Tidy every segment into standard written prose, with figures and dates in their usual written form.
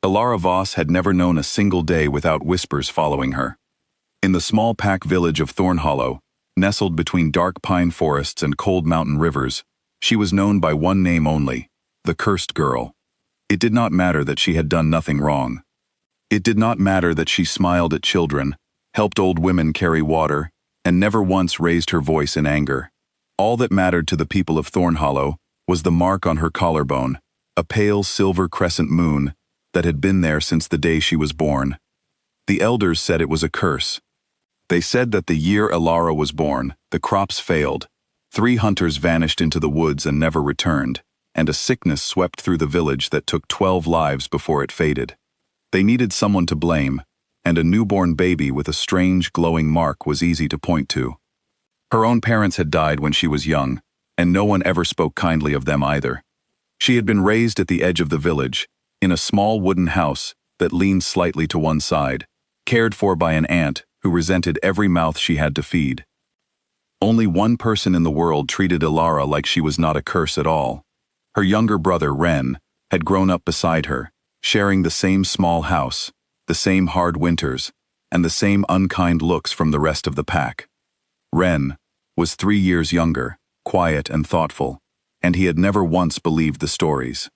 Ilara Voss had never known a single day without whispers following her. In the small pack village of Thornhollow, nestled between dark pine forests and cold mountain rivers, she was known by one name only, the Cursed Girl. It did not matter that she had done nothing wrong. It did not matter that she smiled at children, helped old women carry water, and never once raised her voice in anger. All that mattered to the people of Thornhollow was the mark on her collarbone, a pale silver crescent moon that had been there since the day she was born. The elders said it was a curse. They said that the year Ilara was born, the crops failed, 3 hunters vanished into the woods and never returned, and a sickness swept through the village that took 12 lives before it faded. They needed someone to blame, and a newborn baby with a strange glowing mark was easy to point to. Her own parents had died when she was young, and no one ever spoke kindly of them either. She had been raised at the edge of the village, in a small wooden house that leaned slightly to one side, cared for by an aunt who resented every mouth she had to feed. Only one person in the world treated Ilara like she was not a curse at all. Her younger brother, Ren, had grown up beside her, sharing the same small house, the same hard winters, and the same unkind looks from the rest of the pack. Ren was 3 years younger, quiet and thoughtful, and he had never once believed the stories.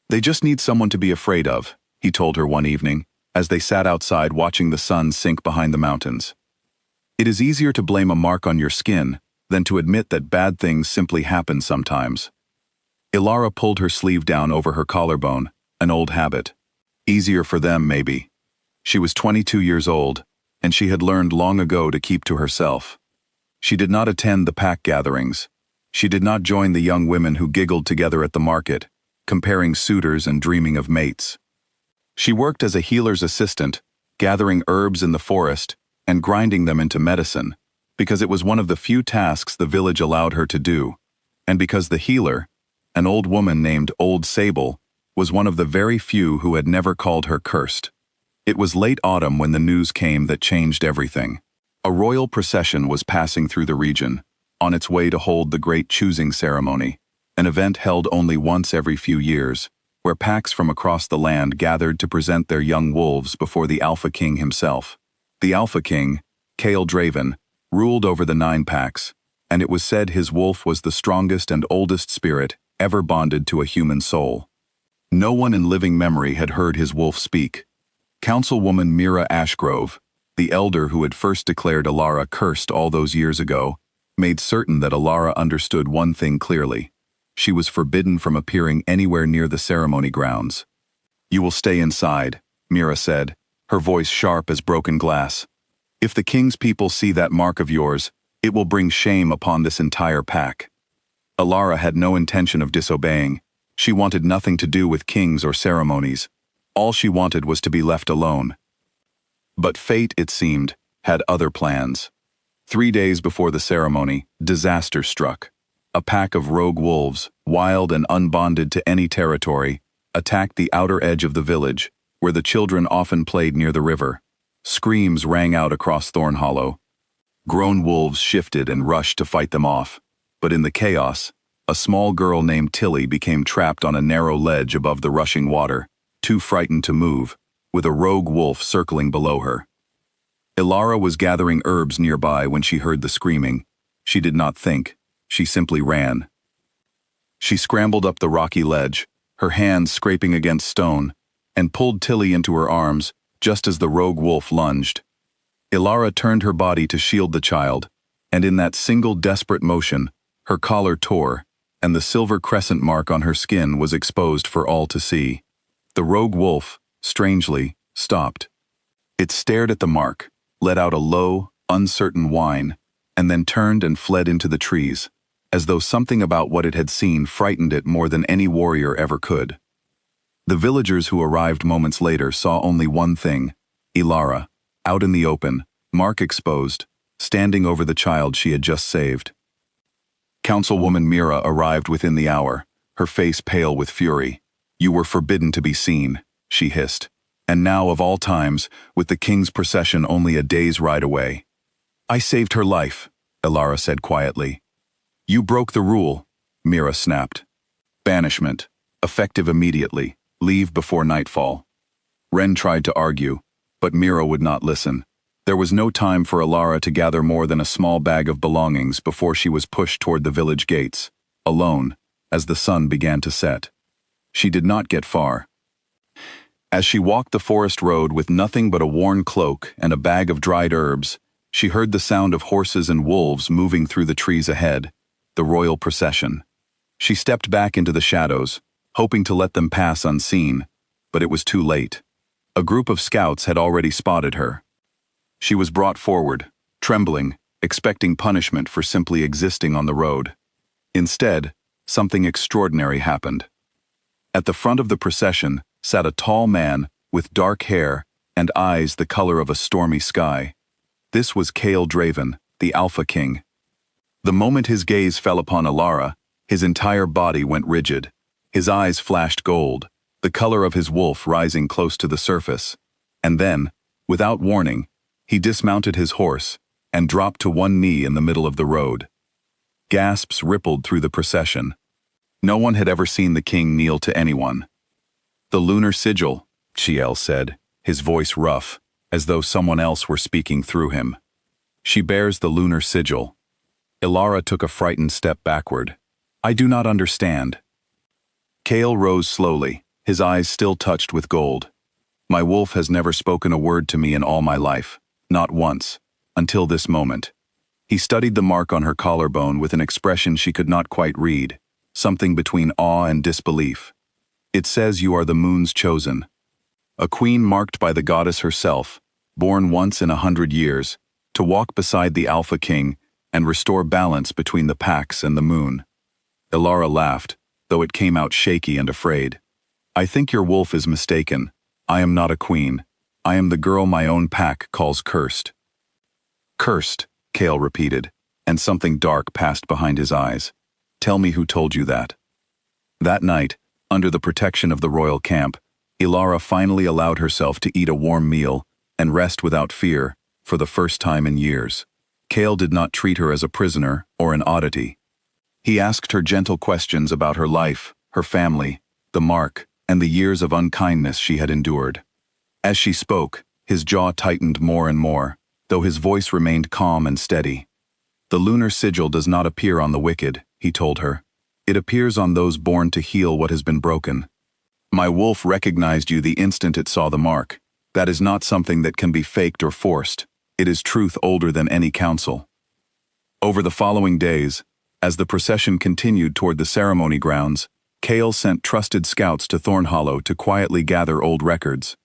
"They just need someone to be afraid of," he told her one evening, as they sat outside watching the sun sink behind the mountains. "It is easier to blame a mark on your skin than to admit that bad things simply happen sometimes." Ilara pulled her sleeve down over her collarbone, an old habit. Easier for them, maybe. She was 22 years old, and she had learned long ago to keep to herself. She did not attend the pack gatherings. She did not join the young women who giggled together at the market, comparing suitors and dreaming of mates. She worked as a healer's assistant, gathering herbs in the forest and grinding them into medicine, because it was one of the few tasks the village allowed her to do, and because the healer, an old woman named Old Sable, was one of the very few who had never called her cursed. It was late autumn when the news came that changed everything. A royal procession was passing through the region, on its way to hold the great choosing ceremony, an event held only once every few years, where packs from across the land gathered to present their young wolves before the Alpha King himself. The Alpha King, Kael Draven, ruled over the 9 packs, and it was said his wolf was the strongest and oldest spirit ever bonded to a human soul. No one in living memory had heard his wolf speak. Councilwoman Mira Ashgrove, the elder who had first declared Ilara cursed all those years ago, made certain that Ilara understood one thing clearly. She was forbidden from appearing anywhere near the ceremony grounds. "You will stay inside," Mira said, her voice sharp as broken glass. "If the king's people see that mark of yours, it will bring shame upon this entire pack." Ilara had no intention of disobeying. She wanted nothing to do with kings or ceremonies. All she wanted was to be left alone. But fate, it seemed, had other plans. 3 days before the ceremony, disaster struck. A pack of rogue wolves, wild and unbonded to any territory, attacked the outer edge of the village, where the children often played near the river. Screams rang out across Thornhollow. Grown wolves shifted and rushed to fight them off, but in the chaos, a small girl named Tilly became trapped on a narrow ledge above the rushing water, too frightened to move, with a rogue wolf circling below her. Ilara was gathering herbs nearby when she heard the screaming. She did not think. She simply ran. She scrambled up the rocky ledge, her hands scraping against stone, and pulled Tilly into her arms just as the rogue wolf lunged. Ilara turned her body to shield the child, and in that single desperate motion, her collar tore, and the silver crescent mark on her skin was exposed for all to see. The rogue wolf, strangely, stopped. It stared at the mark, let out a low, uncertain whine, and then turned and fled into the trees, as though something about what it had seen frightened it more than any warrior ever could. The villagers who arrived moments later saw only one thing: Ilara, out in the open, mark exposed, standing over the child she had just saved. Councilwoman Mira arrived within the hour, her face pale with fury. "You were forbidden to be seen," she hissed. "And now, of all times, with the king's procession only a day's ride away." "I saved her life," Ilara said quietly. "You broke the rule," Mira snapped. "Banishment, effective immediately. Leave before nightfall. Ren tried to argue, but Mira would not listen. There was no time for Alara to gather more than a small bag of belongings before she was pushed toward the village gates, alone, as the sun began to set. She did not get far. As she walked the forest road with nothing but a worn cloak and a bag of dried herbs, she heard the sound of horses and wolves moving through the trees ahead, the royal procession. She stepped back into the shadows, hoping to let them pass unseen, but it was too late. A group of scouts had already spotted her. She was brought forward, trembling, expecting punishment for simply existing on the road. Instead, something extraordinary happened. At the front of the procession sat a tall man with dark hair and eyes the color of a stormy sky. This was Kael Draven, the Alpha King. The moment his gaze fell upon Alara, his entire body went rigid. His eyes flashed gold, the color of his wolf rising close to the surface. And then, without warning, he dismounted his horse and dropped to one knee in the middle of the road. Gasps rippled through the procession. No one had ever seen the king kneel to anyone. "The lunar sigil," Chiel said, his voice rough, as though someone else were speaking through him. "She bears the lunar sigil." Alara took a frightened step backward. "I do not understand." Kael rose slowly, his eyes still touched with gold. "My wolf has never spoken a word to me in all my life. Not once. Until this moment." He studied the mark on her collarbone with an expression she could not quite read, something between awe and disbelief. "It says you are the moon's chosen. A queen marked by the goddess herself, born once in 100 years, to walk beside the Alpha King and restore balance between the packs and the moon." Alara laughed, though it came out shaky and afraid. "I think your wolf is mistaken. I am not a queen. I am the girl my own pack calls cursed." "Cursed," Kael repeated, and something dark passed behind his eyes. "Tell me who told you that." That night, under the protection of the royal camp, Alara finally allowed herself to eat a warm meal and rest without fear for the first time in years. Kael did not treat her as a prisoner or an oddity. He asked her gentle questions about her life, her family, the mark, and the years of unkindness she had endured. As she spoke, his jaw tightened more and more, though his voice remained calm and steady. "The lunar sigil does not appear on the wicked," he told her. "It appears on those born to heal what has been broken. My wolf recognized you the instant it saw the mark. That is not something that can be faked or forced. It is truth older than any council." Over the following days, as the procession continued toward the ceremony grounds, Kael sent trusted scouts to Thornhollow to quietly gather old records.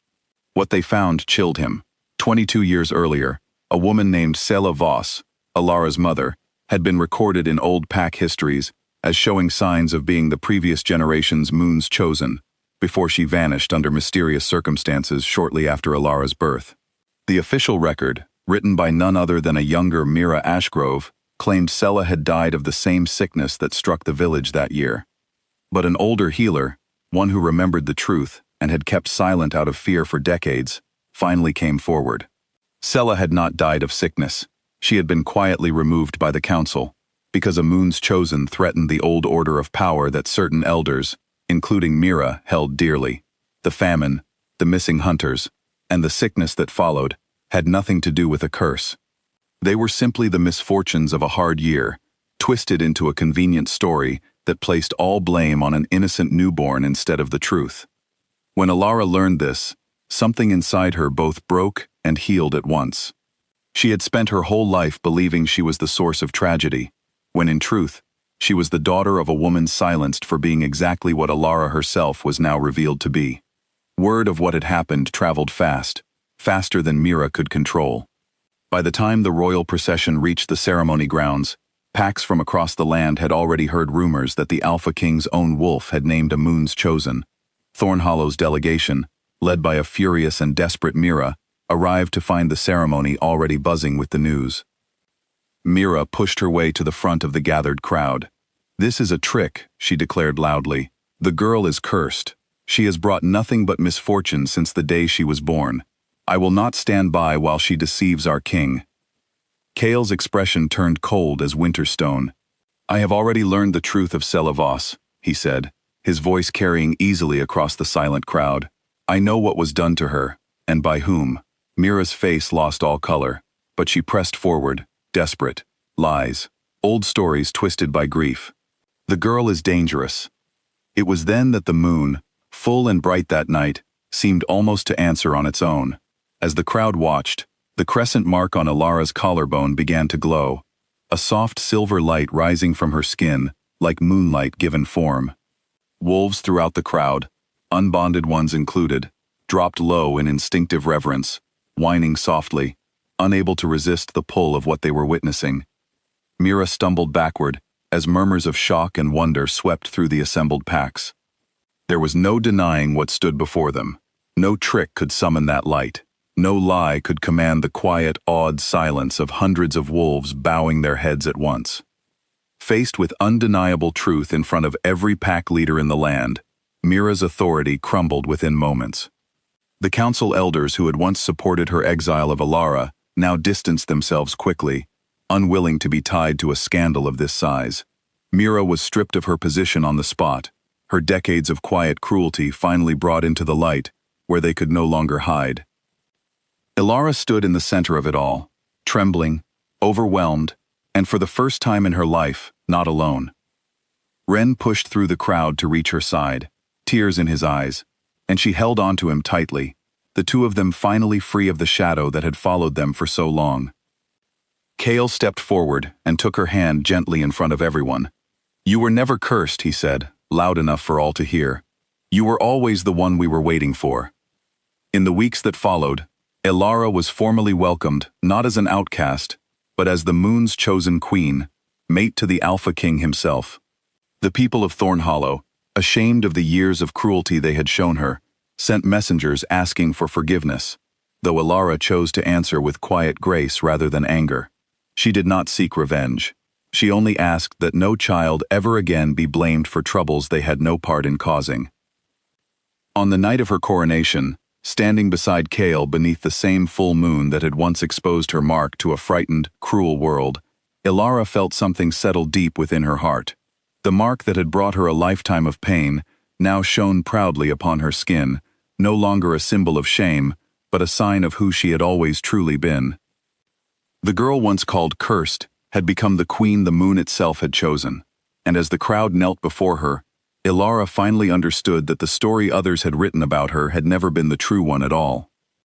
What they found chilled him. 22 years earlier, a woman named Sela Voss, Alara's mother, had been recorded in old pack histories as showing signs of being the previous generation's moon's chosen, before she vanished under mysterious circumstances shortly after Alara's birth. The official record, written by none other than a younger Mira Ashgrove, claimed Sela had died of the same sickness that struck the village that year. But an older healer, one who remembered the truth and had kept silent out of fear for decades, finally came forward. Sela had not died of sickness. She had been quietly removed by the council, because a moon's chosen threatened the old order of power that certain elders, including Mira, held dearly. The famine, the missing hunters, and the sickness that followed had nothing to do with a curse. They were simply the misfortunes of a hard year, twisted into a convenient story that placed all blame on an innocent newborn instead of the truth. When Alara learned this, something inside her both broke and healed at once. She had spent her whole life believing she was the source of tragedy, when in truth, she was the daughter of a woman silenced for being exactly what Alara herself was now revealed to be. Word of what had happened traveled fast, faster than Mira could control. By the time the royal procession reached the ceremony grounds, packs from across the land had already heard rumors that the Alpha King's own wolf had named a moon's chosen. Thornhollow's delegation, led by a furious and desperate Mira, arrived to find the ceremony already buzzing with the news. Mira pushed her way to the front of the gathered crowd. "This is a trick," she declared loudly. "The girl is cursed. She has brought nothing but misfortune since the day she was born. I will not stand by while she deceives our king." Kael's expression turned cold as winter stone. "I have already learned the truth of Sela Voss," he said. his voice carrying easily across the silent crowd. "I know what was done to her, and by whom." Mira's face lost all color, but she pressed forward, desperate. "Lies. Old stories twisted by grief. The girl is dangerous." It was then that the moon, full and bright that night, seemed almost to answer on its own. As the crowd watched, the crescent mark on Ilara's collarbone began to glow, a soft silver light rising from her skin, like moonlight given form. Wolves throughout the crowd, unbonded ones included, dropped low in instinctive reverence, whining softly, unable to resist the pull of what they were witnessing. Mira stumbled backward, as murmurs of shock and wonder swept through the assembled packs. There was no denying what stood before them. No trick could summon that light. No lie could command the quiet, awed silence of hundreds of wolves bowing their heads at once. Faced with undeniable truth in front of every pack leader in the land, Mira's authority crumbled within moments. The council elders who had once supported her exile of Ilara now distanced themselves quickly, unwilling to be tied to a scandal of this size. Mira was stripped of her position on the spot, her decades of quiet cruelty finally brought into the light, where they could no longer hide. Ilara stood in the center of it all, trembling, overwhelmed, and for the first time in her life, not alone. Ren pushed through the crowd to reach her side, tears in his eyes, and she held onto him tightly, the two of them finally free of the shadow that had followed them for so long. Kale stepped forward and took her hand gently in front of everyone. "You were never cursed," he said, loud enough for all to hear. "You were always the one we were waiting for." In the weeks that followed, Ilara was formally welcomed not as an outcast, but as the moon's chosen queen, mate to the Alpha King himself. The people of Thornhollow, ashamed of the years of cruelty they had shown her, sent messengers asking for forgiveness, though Ilara chose to answer with quiet grace rather than anger. She did not seek revenge. She only asked that no child ever again be blamed for troubles they had no part in causing. On the night of her coronation, standing beside Kale beneath the same full moon that had once exposed her mark to a frightened, cruel world, Ilara felt something settle deep within her heart. The mark that had brought her a lifetime of pain now shone proudly upon her skin, no longer a symbol of shame, but a sign of who she had always truly been. The girl once called cursed had become the queen the moon itself had chosen, and as the crowd knelt before her, Ilara finally understood that the story others had written about her had never been the true one at all.